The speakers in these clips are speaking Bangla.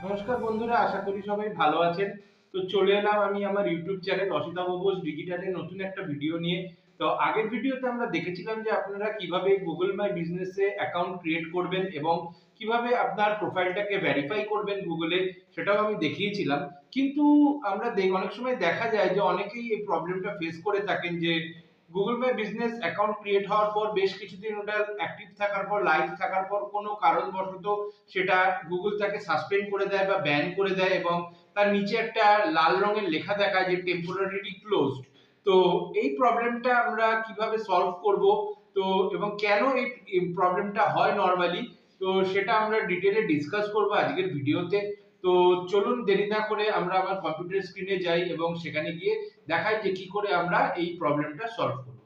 নমস্কার বন্ধুরা, আশা করি সবাই ভালো আছেন। তো চলে এলাম আমি আমার ইউটিউব চ্যানেল অসিতাভ বোস ডিজিটালে নতুন একটা ভিডিও নিয়ে। তো আগের ভিডিওতে আমরা দেখেছিলাম যে আপনারা কিভাবে গুগল মাই বিজনেসে অ্যাকাউন্ট ক্রিয়েট করবেন এবং কিভাবে আপনার প্রোফাইলটাকে ভেরিফাই করবেন গুগলে, সেটাও আমি দেখিয়েছিলাম। কিন্তু অনেক সময় দেখা যায় যে অনেকেই এই প্রবলেমটা ফেস করে থাকেন যে Google my business account create হওয়ার পর বেশ কিছুদিন ওটা অ্যাক্টিভ থাকার পর, লাইভ থাকার পর কোনো কারণবশত সেটা গুগল তাকে সাসপেন্ড করে দেয় বা ব্যান করে দেয় এবং তার নিচে একটা লাল রঙের লেখা দেখায় যে টেম্পোরারিলি ক্লোজড। তো এই প্রবলেমটা আমরা কিভাবে সলভ করব, তো এবং কেন এই প্রবলেমটা হয় নরমালি, তো সেটা আমরা ডিটেলে ডিসকাস করব আজকের ভিডিওতে। তো চলুন দেরি না করে আমরা আমার কম্পিউটার স্ক্রিনে যাই এবং সেখানে গিয়ে দেখাই যে কি করে আমরা এই প্রবলেমটা সলভ করব।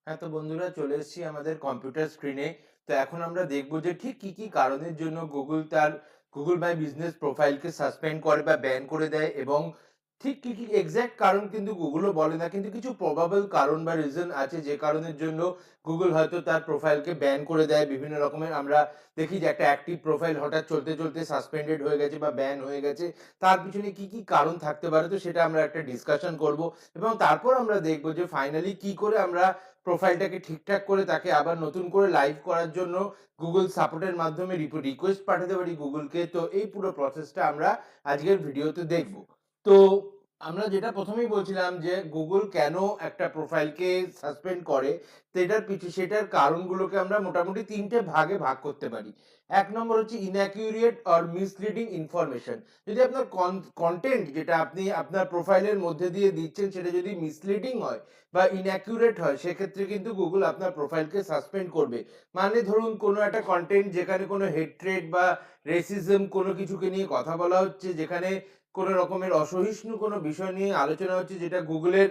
হ্যাঁ, তো বন্ধুরা চলে এসেছি আমাদের কম্পিউটার স্ক্রিনে। তো এখন আমরা দেখব যে ঠিক কি কি কারণের জন্য গুগল তার গুগল মাই বিজনেস প্রোফাইলকে সাসপেন্ড করে বা ব্যান করে দেয়, এবং ঠিক কি কি এক্সাক্ট কারণ কিন্তু গুগলও বলে না, কিন্তু কিছু প্রবাবল কারণ বা রিজন আছে যে কারণের জন্য গুগল হয়তো তার প্রোফাইলকে ব্যান করে দেয়। বিভিন্ন রকমের আমরা দেখি যে একটা অ্যাক্টিভ প্রোফাইল হঠাৎ চলতে চলতে সাসপেন্ডেড হয়ে গেছে বা ব্যান হয়ে গেছে, তার পিছনে কি কি কারণ থাকতে পারে, তো সেটা আমরা একটা ডিসকাশন করব। এবং তারপর আমরা দেখব যে ফাইনালি কি করে আমরা প্রোফাইলটাকে ঠিকঠাক করে তাকে আবার নতুন করে লাইভ করার জন্য গুগল সাপোর্টের মাধ্যমে রিকোয়েস্ট পাঠাতে পারি গুগলকে। তো এই পুরো প্রসেসটা আমরা আজকের ভিডিওতে দেখব। তো আমরা যেটা প্রথমেই বলছিলাম যে গুগল কেন একটা প্রোফাইলকে সাসপেন্ড করে, তো সেটার কারণগুলোকে আমরা মোটামুটি তিনটে ভাগে ভাগ করতে পারি। এক নম্বর হচ্ছে ইনঅ্যাকিউরেট অর মিসলিডিং ইনফরমেশন। যদি আপনার কন্টেন্ট যেটা আপনি আপনার প্রোফাইলের মধ্যে দিয়ে দিচ্ছেন সেটা যদি মিসলিডিং হয় বা ইনঅ্যাকিউরেট হয়, সেক্ষেত্রে কিন্তু গুগল আপনার প্রোফাইলকে সাসপেন্ড করবে। মানে ধরুন কোনো একটা কন্টেন্ট যেখানে কোনো হেট্রেড বা রেসিজম কোনো কিছুকে নিয়ে কথা বলা হচ্ছে, যেখানে কোনো রকমের অসহিষ্ণু কোনো বিষয় নিয়ে আলোচনা হচ্ছে যেটা গুগলের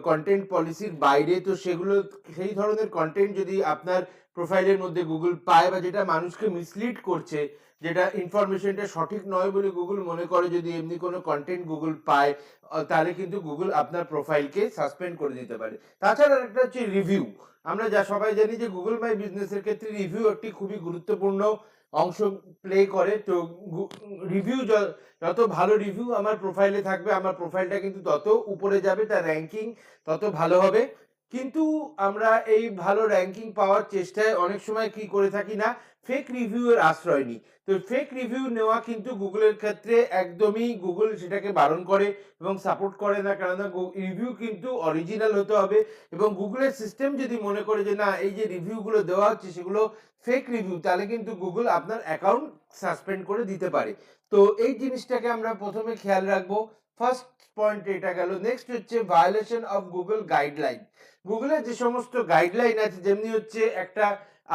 কন্টেন্ট পলিসির বাইরে, তো সেগুলো সেই ধরনের কন্টেন্ট যদি আপনার প্রোফাইলের মধ্যে গুগল পায় বা যেটা মানুষকে মিসলিড করছে, যেটা ইনফরমেশনটা সঠিক নয় বলে গুগল মনে করে, যদি এমনি কোনো কন্টেন্ট গুগল পায়, তাহলে কিন্তু গুগল আপনার প্রোফাইলকে সাসপেন্ড করে দিতে পারে। তাছাড়া একটা হচ্ছে রিভিউ। আমরা যা সবাই জানি যে গুগল মাই বিজনেসের ক্ষেত্রে রিভিউ একটি খুবই গুরুত্বপূর্ণ অংশ প্লে করে। তো রিভিউ যত ভালো রিভিউ আমার প্রোফাইলে থাকবে, আমার প্রোফাইলটা কিন্তু তত উপরে যাবে, তার র্যাঙ্কিং তত ভালো হবে। কিন্তু আমরা এই ভালো র্যাঙ্কিং পাওয়ার চেষ্টায় অনেক সময় কি করে থাকি না, ফেক রিভিউ এর আশ্রয় নিই। তো ফেক রিভিউ নেওয়া কিন্তু গুগলের ক্ষেত্রে একদমই গুগল সেটাকে বারণ করে এবং সাপোর্ট করে না, কেননা রিভিউ কিন্তু অরিজিনাল হতে হবে। এবং গুগলের সিস্টেম যদি মনে করে যে না, এই যে রিভিউগুলো দেওয়া হচ্ছে সেগুলো ফেক রিভিউ, তাহলে কিন্তু গুগল আপনার অ্যাকাউন্ট সাসপেন্ড করে দিতে পারে। তো এই জিনিসটাকে আমরা প্রথমে খেয়াল রাখবো। ফার্স্ট পয়েন্ট এটা গেল। নেক্সট হচ্ছে ভায়োলেশন অফ গুগল গাইডলাইন। গুগলের যে সমস্ত গাইডলাইন আছে, যেমনি হচ্ছে একটা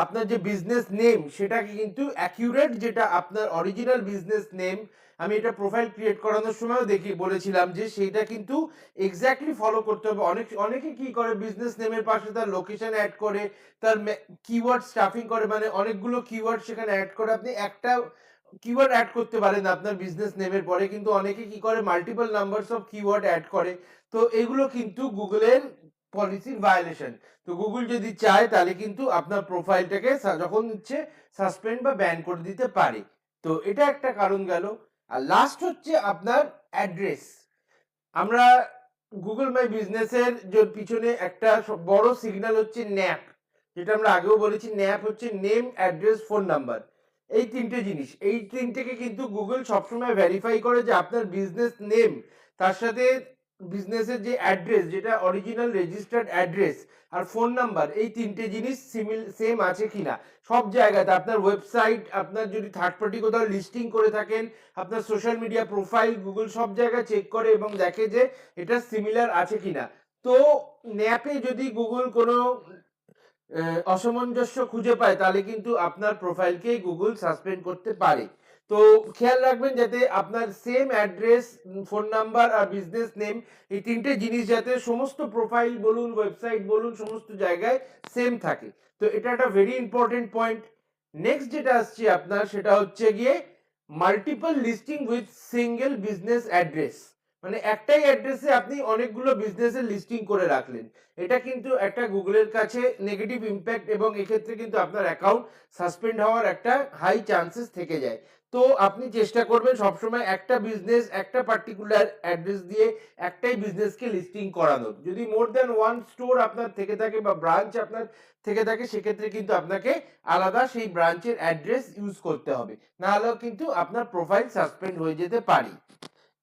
আপনার যে বিজনেস নেম সেটাকে কিন্তু অ্যাকিউরেট, যেটা আপনার অরিজিনাল বিজনেস নেম, আমি এটা প্রোফাইল ক্রিয়েট করানোর সময়ও বলেছিলাম যে সেইটা কিন্তু এক্স্যাক্টলি ফলো করতে হবে। অনেকে কি করে, বিজনেস নেমের পাশে তার লোকেশন অ্যাড করে, তার কিওয়ার্ড স্টাফিং করে, মানে অনেকগুলো কিওয়ার্ড সেখানে অ্যাড করে। আপনি একটা কিওয়ার্ড অ্যাড করতে পারেন আপনার বিজনেস নেমের পরে, কিন্তু অনেকে কি করে multiple numbers of keyword add করে। তো এগুলো কিন্তু গুগলের পলিসির ভায়োলেশন। তো গুগল যদি চায় তাহলে কিন্তু আপনার প্রোফাইলটাকে যখন ইচ্ছে সাসপেন্ড বা ব্যান করে দিতে পারে। তো এটা একটা কারণ গেল। আর লাস্ট হচ্ছে আপনার অ্যাড্রেস। আমরা গুগল মাই বিজনেসের যে পিছনে একটা বড় সিগন্যাল হচ্ছে ন্যাপ, যেটা আমরা আগেও বলেছি। ন্যাপ হচ্ছে নেম, অ্যাড্রেস, ফোন নাম্বার। এই তিনটে জিনিস, এই তিনটেকে কিন্তু গুগল সবসময় ভেরিফাই করে যে আপনার বিজনেস নেম, তার সাথে বিজনেসের যে অ্যাড্রেস, যেটা অরিজিনাল রেজিস্টার্ড অ্যাড্রেস, আর ফোন নাম্বার, এই তিনটে জিনিস সেম আছে কিনা সব জায়গাতে। আপনার ওয়েবসাইট, আপনার যদি থার্ড পার্টি কোথাও লিস্টিং করে থাকেন, আপনার সোশ্যাল মিডিয়া প্রোফাইল, গুগল সব জায়গায় চেক করে এবং দেখে যে এটা সিমিলার আছে কিনা। তো ন্যাপে যদি গুগল কোনো অসামঞ্জস্য খুঁজে পায়, তাহলে কিন্তু আপনার প্রোফাইলকে গুগল সাসপেন্ড করতে পারে। তো খেয়াল রাখবেন যাতে আপনার সেম অ্যাড্রেস, ফোন নাম্বার আর বিজনেস নেম, এই তিনটে জিনিস যাতে সমস্ত প্রোফাইল বলুন, ওয়েবসাইট বলুন, সমস্ত জায়গায় সেম থাকে। তো এটা একটা ভেরি ইম্পর্টেন্ট পয়েন্ট। নেক্সট যেটা আসছে আপনার, সেটা হচ্ছে গিয়ে multiple listing with single business address. মানে একটাই অ্যাড্রেসে আপনি অনেকগুলো বিজনেসের লিস্টিং করে রাখলেন। এটা কিন্তু একটা গুগলের কাছে নেগেটিভ ইমপ্যাক্ট, এবং এক্ষেত্রে কিন্তু আপনার অ্যাকাউন্ট সাসপেন্ড হওয়ার একটা হাই চান্সেস থেকে যায়। তো আপনি চেষ্টা করবেন সবসময় একটা বিজনেস একটা পার্টিকুলার অ্যাড্রেস দিয়ে একটাই বিজনেসকে লিস্টিং করানোর। যদি মোর দ্যান ওয়ান স্টোর আপনার থেকে থাকে বা ব্রাঞ্চ আপনার থেকে থাকে, সেক্ষেত্রে কিন্তু আপনাকে আলাদা সেই ব্রাঞ্চের অ্যাড্রেস ইউজ করতে হবে, না হলেও কিন্তু আপনার প্রোফাইল সাসপেন্ড হয়ে যেতে পারে।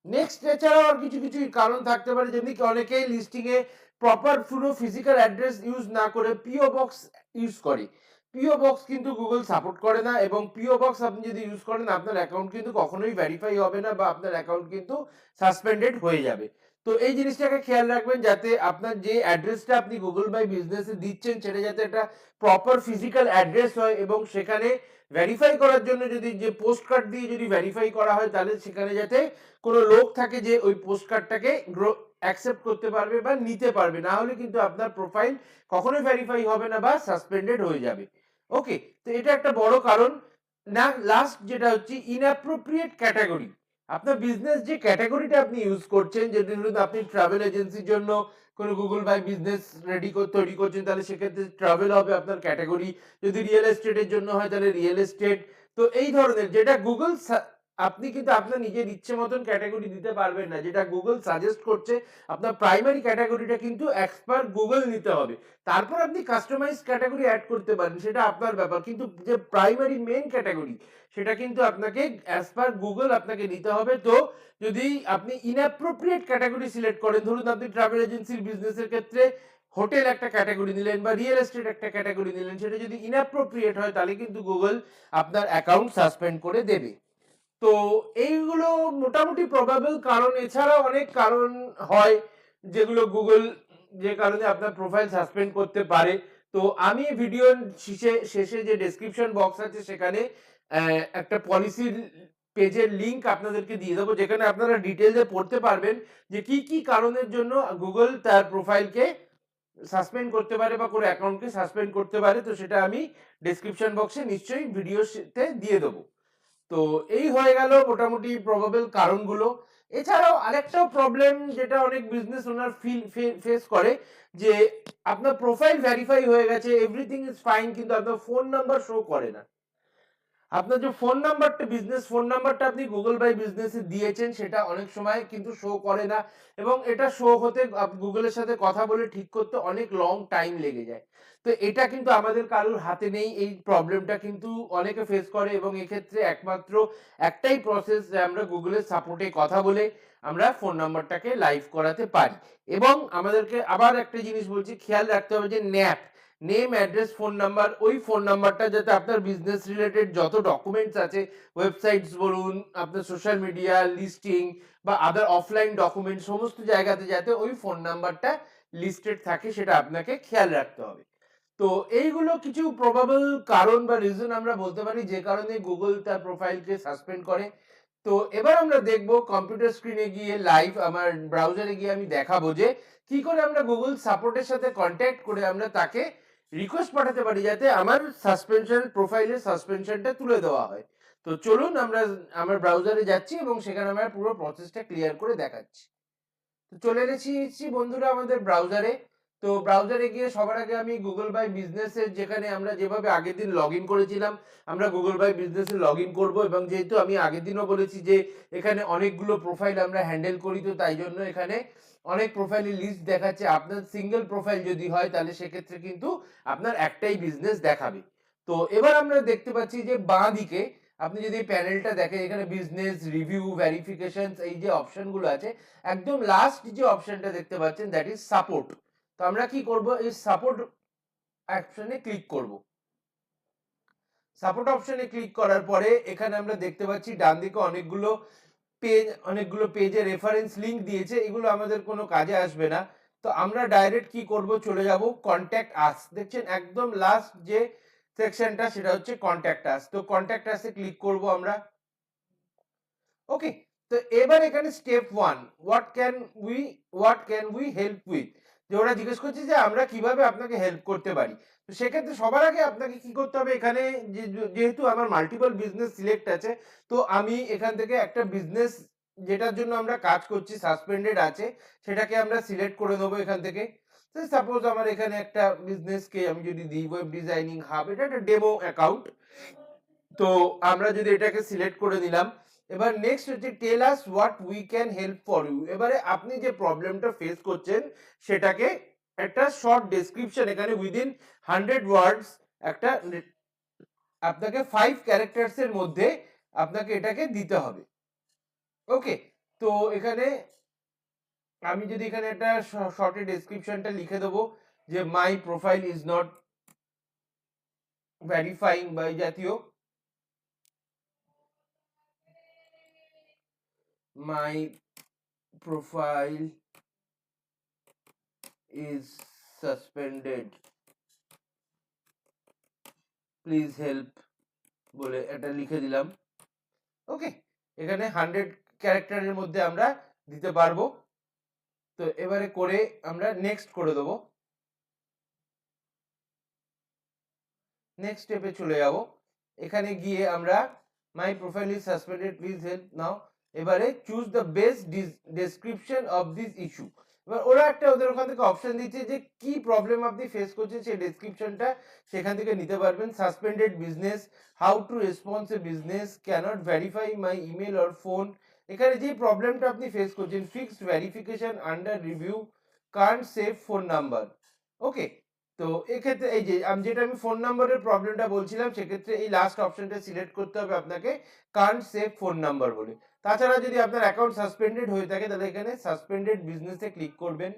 নেক্সট, এছাড়াও আর কিছু কিছু কারণ থাকতে পারে, যেমনি কি অনেকেই লিস্টিং এ প্রপার পুরো ফিজিক্যাল অ্যাড্রেস ইউজ না করে পিও বক্স ইউজ করে। পিও বক্স কিন্তু গুগল সাপোর্ট করে না, এবং পিও বক্স আপনি যদি ইউজ করেন আপনার অ্যাকাউন্ট কিন্তু কখনোই ভেরিফাই হবে না, বা আপনার অ্যাকাউন্ট কিন্তু সাসপেন্ডেড হয়ে যাবে। তো এই জিনিসটাকে খেয়াল রাখবেন, যাতে আপনার যে অ্যাড্রেসটা আপনি গুগল বাই বিজনেসে দিচ্ছেন সেটা যাতে একটা প্রপার ফিজিক্যাল অ্যাড্রেস হয়, এবং সেখানে ভেরিফাই করার জন্য যদি যে পোস্ট কার্ড দিয়ে যদি ভেরিফাই করা হয়, তাহলে সেখানে যাতে কোনো লোক থাকে যে ওই পোস্ট কার্ডটাকে অ্যাকসেপ্ট করতে পারবে বা নিতে পারবে, না হলে কিন্তু আপনার প্রোফাইল কখনোই ভেরিফাই হবে না বা সাসপেন্ডেড হয়ে যাবে। ওকে, তো এটা একটা বড় কারণ। না, লাস্ট যেটা হচ্ছে ইনঅ্যাপ্রোপ্রিয়েট ক্যাটাগরি। আপনার বিজনেস যে ক্যাটাগরিটা আপনি ইউজ করছেন, যেটা ধরুন আপনি ট্রাভেল এজেন্সির জন্য কোনো গুগল বাই বিজনেস তৈরি করছেন, তাহলে সেক্ষেত্রে ট্রাভেল হবে আপনার ক্যাটাগরি। যদি রিয়েল এস্টেটের জন্য হয় তাহলে রিয়েল এস্টেট। তো এই ধরনের যেটা গুগল, আপনি কিন্তু আপনার নিজের ইচ্ছে মতন ক্যাটাগরি দিতে পারবেন না, যেটা গুগল সাজেস্ট করছে আপনার প্রাইমারি ক্যাটাগরিটা কিন্তু এক্সপার গুগল নিতে হবে। তারপর আপনি কাস্টমাইজ ক্যাটাগরি অ্যাড করতে পারেন, সেটা আপনার ব্যাপার, কিন্তু যে প্রাইমারি মেইন ক্যাটাগরি সেটা কিন্তু আপনাকে অ্যাজ পার গুগল আপনাকে নিতে হবে। তো যদি আপনি ইনঅ্যাপ্রোপ্রিয়েট ক্যাটাগরি সিলেক্ট করেন, ধরুন আপনি ট্রাভেল এজেন্সির বিজনেসের ক্ষেত্রে হোটেল একটা ক্যাটাগরি নিলেন বা রিয়েল এস্টেট একটা ক্যাটাগরি নিলেন, সেটা যদি ইনঅ্যাপ্রোপ্রিয়েট হয় তাহলে কিন্তু গুগল আপনার অ্যাকাউন্ট সাসপেন্ড করে দেবে। তো এইগুলো মোটামুটি প্রবাবল কারণ। এছাড়াও অনেক কারণ হয় যেগুলো গুগল, যে কারণে আপনার প্রোফাইল সাসপেন্ড করতে পারে। তো আমি ভিডিওর শেষে যে ডেসক্রিপশন বক্স আছে সেখানে একটা পলিসির পেজের লিংক আপনাদেরকে দিয়ে দেবো, যেখানে আপনারা ডিটেলসে পড়তে পারবেন যে কি কি কারণের জন্য গুগল তার প্রোফাইলকে সাসপেন্ড করতে পারে বা কোনো অ্যাকাউন্টকে সাসপেন্ড করতে পারে। তো সেটা আমি ডেসক্রিপশন বক্সে নিশ্চয়ই ভিডিওতে দিয়ে দেবো। তো এই হয়ে গেল মোটামুটি প্রবাবল কারণগুলো। এছাড়াও আরেকটাও প্রবলেম যেটা অনেক বিজনেস ওনার ফেস করে, যে আপনার প্রোফাইল ভেরিফাই হয়ে গেছে, এভরিথিং ইজ ফাইন, কিন্তু আপনার ফোন নাম্বার শো করে না। আপনার যে ফোন নাম্বারটা, বিজনেস ফোন নাম্বারটা আপনি গুগল বাই বিজনেসে দিয়েছেন, সেটা অনেক সময় কিন্তু শো করে না, এবং এটা শো হতে গুগলের সাথে কথা বলে ঠিক করতে অনেক লং টাইম লেগে যায়। তো এটা কিন্তু আমাদের কারোর হাতে নেই, এই প্রবলেমটা কিন্তু অনেকে ফেস করে, এবং এক্ষেত্রে একমাত্র একটাই প্রসেস, যে আমরা গুগলের সাপোর্টে কথা বলে আমরা ফোন নাম্বারটাকে লাইভ করাতে পারি। এবং আমাদেরকে আবার একটা জিনিস বলছি, খেয়াল রাখতে হবে যে nap, name address phone number, ওই ফোন নাম্বারটা যাতে আপনার বিজনেস রিলেটেড যত ডকুমেন্টস আছে, ওয়েবসাইটস বলুন, আপনার সোশ্যাল মিডিয়া লিস্টিং বা আদার অফলাইন ডকুমেন্ট, সমস্ত জায়গাতে যাতে ওই ফোন নাম্বারটা লিস্টেড থাকে, সেটা আপনাকে খেয়াল রাখতে হবে। তো এইগুলো কিছু প্রবাবল কারণ বা রিজন আমরা বলতে পারি যে কারণে গুগল তার প্রোফাইলকে সাসপেন্ড করে। তো এবার আমরা দেখব কম্পিউটার স্ক্রিনে গিয়ে লাইভ আমার ব্রাউজারে গিয়ে আমি দেখাবো যে কি করে আমরা গুগল সাপোর্টের সাথে কন্ট্যাক্ট করে আমরা তাকে রিকোয়েস্ট পাঠাতে পারি যাতে আমার সাসপেনশন প্রোফাইলের সাসপেনশনটা তুলে দেওয়া হয়। তো চলুন আমরা আমার ব্রাউজারে যাচ্ছি এবং সেখানে আমরা পুরো প্রসেসটা ক্লিয়ার করে দেখাচ্ছি। তো চলে এসেছি বন্ধুরা আমাদের ব্রাউজারে। তো ব্রাউজারে গিয়ে সবার আগে আমি গুগল বাই বিজনেসের, যেখানে আমরা যেভাবে আগের দিন লগ ইন করেছিলাম, আমরা গুগল বাই বিজনেসে লগ ইন করবো। এবং যেহেতু আমি আগের দিনও বলেছি যে এখানে অনেকগুলো প্রোফাইল আমরা হ্যান্ডেল করি, তো তাই জন্য এখানে অনেক প্রোফাইলের লিস্ট দেখাচ্ছে। আপনার সিঙ্গেল প্রোফাইল যদি হয় তাহলে সেক্ষেত্রে কিন্তু আপনার একটাই বিজনেস দেখাবে। তো এবার আমরা দেখতে পাচ্ছি যে বাঁ দিকে আপনি যদি প্যানেলটা দেখেন, এখানে বিজনেস রিভিউ, ভেরিফিকেশন, এই যে অপশনগুলো আছে, একদম লাস্ট যে অপশনটা দেখতে পাচ্ছেন দ্যাট ইজ সাপোর্ট। তো আমরা কি করব, এই সাপোর্ট অপশনে ক্লিক করব। সাপোর্ট অপশনে ক্লিক করার পরে এখানে আমরা দেখতে পাচ্ছি ডান দিকে অনেকগুলো পেজে রেফারেন্স লিংক দিয়েছে, এগুলো আমাদের কোনো কাজে আসবে না। তো আমরা ডাইরেক্ট কি করব, চলে যাব কন্ট্যাক্ট আস। দেখছেন একদম লাস্ট যে সেকশনটা সেটা হচ্ছে কন্ট্যাক্ট আস। তো কন্ট্যাক্ট আসে ক্লিক করব আমরা। ওকে, তো এবার এখানে step 1, what can we help with, যে ওরা জিজ্ঞেস করছে যে আমরা কিভাবে আপনাকে হেল্প করতে পারি। তো সেক্ষেত্রে সবার আগে আপনাকে কি করতে হবে, এখানে যেহেতু আমার মাল্টিপল বিজনেস সিলেক্ট আছে, তো আমি এখান থেকে একটা বিজনেস যেটার জন্য আমরা কাজ করছি সাসপেন্ডেড আছে সেটাকে আমরা সিলেক্ট করে দেবো এখান থেকে। সাপোজ আমার এখানে একটা বিজনেসকে আমি যদি দিই ওয়েব ডিজাইনিং হাব, এটা একটা ডেমো অ্যাকাউন্ট। তো আমরা যদি এটাকে সিলেক্ট করে দিলাম, এবার নেক্সট হচ্ছে tell us what we can help for you. এবারে আপনি যে প্রবলেমটা ফেস করছেন সেটাকে একটা শর্ট ডেসক্রিপশন এখানে উইদিন 100 ওয়ার্ডস একটা আপনাকে 5 ক্যারেক্টার্স এর মধ্যে আপনাকে এটাকে দিতে হবে। ওকে, তো এখানে আমি যদি এখানে একটা শর্টে ডেসক্রিপশনটা লিখে দেবো যে মাই প্রোফাইল ইজ নট ভেরিফাইং বা এই জাতীয়, মাই profile is suspended, please help বলে এটা লিখে দিলাম। ওকে, এখানে 100 ক্যারেক্টারের মধ্যে আমরা দিতে পারবো। তো এবারে করে আমরা নেক্সট করে দেবো। নেক্সট স্টেপে চলে যাব। এখানে গিয়ে আমরা my profile is suspended please help now, এবারে choose the best description of this issue. এবার ওরা একটা ওদের ওখান থেকে অপশন দিচ্ছে যে কি প্রবলেম আপনি ফেস করছেন সেই ডেসক্রিপশনটা সেখান থেকে নিতে পারবেন। Suspended business, how to response a business, can't verify my email or phone. এখানে যে প্রবলেমটা আপনি ফেস করছেন, fixed verification under review, can't save phone number. Okay, তো এক্ষেত্রে এই যে যেটা আমি ফোন নাম্বারের প্রবলেমটা বলছিলাম সেক্ষেত্রে এই লাস্ট অপশনটা সিলেক্ট করতে হবে আপনাকে, কান্ট সেভ ফোন নাম্বার বলে। তাছাড়া যদি আপনার অ্যাকাউন্ট সাসপেন্ডেড হয়ে থাকে তাহলে এখানে সাসপেন্ডেড বিজনেসে ক্লিক করবেন।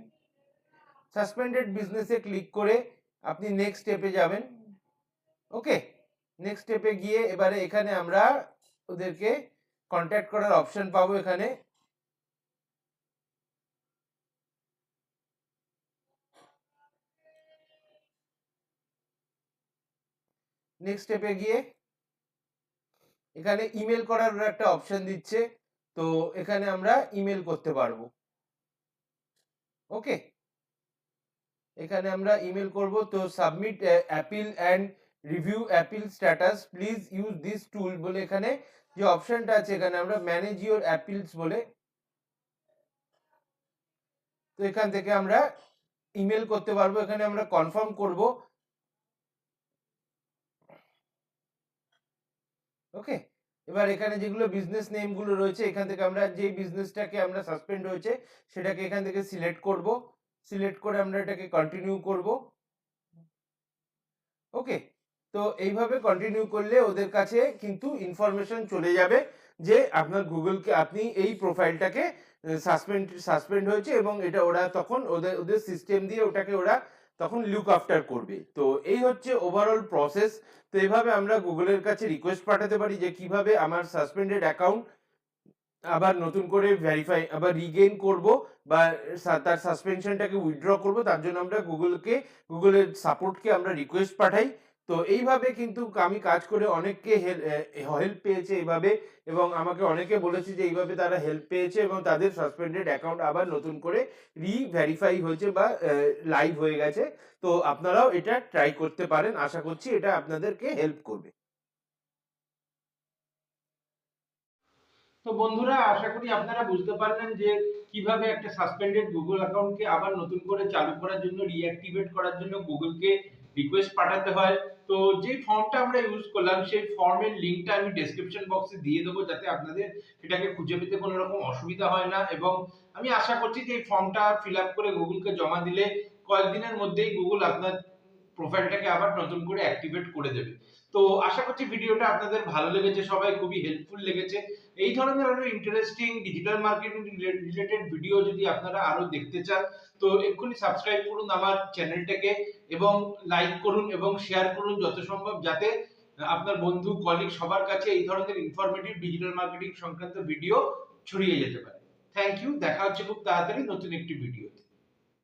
সাসপেন্ডেড বিজনেসে ক্লিক করে আপনি নেক্সট স্টেপে যাবেন। ওকে, নেক্সট স্টেপে গিয়ে এবারে এখানে আমরা ওদেরকে কন্ট্যাক্ট করার অপশন পাবো এখানে। নেক্সট স্টেপে গিয়ে এখানে ইমেল করার একটা অপশন দিচ্ছে, তো এখানে আমরা ইমেল করতে পারবো। ওকে, এখানে আমরা ইমেল করব। তো submit appeal and review appeal status, please use this টুল বলে এখানে যে অপশনটা আছে এখানে আমরা ম্যানেজ ইউর অ্যাপিলস বলে, তো এখান থেকে আমরা ইমেল করতে পারবো। এখানে আমরা কনফার্ম করব। ওকে, এবার এখানে যেগুলো বিজনেস নেম গুলো রয়েছে এখান থেকে আমরা যে বিজনেসটাকে আমরা সাসপেন্ড হয়েছে সেটাকে এখান থেকে সিলেক্ট করব। সিলেক্ট করে আমরা এটাকে কন্টিনিউ করব। ওকে, তো এইভাবে কন্টিনিউ করলে ওদের কাছে কিন্তু ইনফরমেশন চলে যাবে যে আপনার গুগলকে আপনি এই প্রোফাইলটাকে সাসপেন্ড হয়েছে এবং এটা ওরা তখন ওদের ওদের সিস্টেম দিয়ে ওটাকে ওরা তখন লুক আফটার করবে। তো এই হচ্ছে ওভারঅল প্রসেস। তো এইভাবে আমরা গুগলের কাছে রিকোয়েস্ট পাঠাতে পারি যে কিভাবে আমার সাসপেন্ডেড অ্যাকাউন্ট আবার নতুন করে ভেরিফাই আবার রিগেইন করব বা তার সাসপেনশনটাকে উইথড্র করব, তার জন্য আমরা গুগলের সাপোর্টকে আমরা রিকোয়েস্ট পাঠাই। তো এইভাবে কিন্তু আমি কাজ করে অনেককে হেল্প পেয়েছে এইভাবে, এবং আমাকে অনেকে বলেছে যে এইভাবে তারা হেল্প পেয়েছে এবং তাদের সাসপেন্ডেড অ্যাকাউন্ট আবার নতুন করে ভেরিফাই হয়েছে বা লাইভ হয়ে গেছে। তো আপনারাও এটা ট্রাই করতে পারেন, আশা করছি এটা আপনাদেরকে হেল্প করবে। তো বন্ধুরা, আশা করি আপনারা বুঝতে পারলেন যে কিভাবে একটা সাসপেন্ডেড গুগল অ্যাকাউন্টকে আবার নতুন করে চালু করার জন্য, রিঅ্যাক্টিভেট করার জন্য গুগলকে রিকোয়েস্ট পাঠাতে হয়। তো যে ফর্মটা আমরা ইউজ করলাম সেই ফর্মের লিংকটা আমি ডেসক্রিপশন বক্সে দিয়ে দেবো, যাতে আপনাদের এটাকে খুঁজে পেতে কোনো রকম অসুবিধা হয় না। এবং আমি আশা করছি যে এই ফর্মটা ফিল আপ করে গুগলকে জমা দিলে কয়েকদিনের মধ্যেই গুগল আপনার প্রোফাইলটাকে আবার নতুন করে অ্যাক্টিভেট করে দেবে। তো আশা করছি ভিডিওটা আপনাদের ভালো লেগেছে, সবাই খুবই হেল্পফুল লেগেছে। এই ধরনের আরো interesting digital marketing related video যদি আপনারা আরো দেখতে চান তো এক্ষুনি সাবস্ক্রাইব করুন আমার চ্যানেলটাকে এবং লাইক করুন এবং শেয়ার করুন যত সম্ভব, যাতে আপনার বন্ধু কলিগ সবার কাছে এই ধরনের ইনফরমেটিভ ডিজিটাল মার্কেটিং সংক্রান্ত ভিডিও ছড়িয়ে যেতে পারে। থ্যাংক ইউ, দেখা হচ্ছে খুব তাড়াতাড়ি নতুন একটি ভিডিও।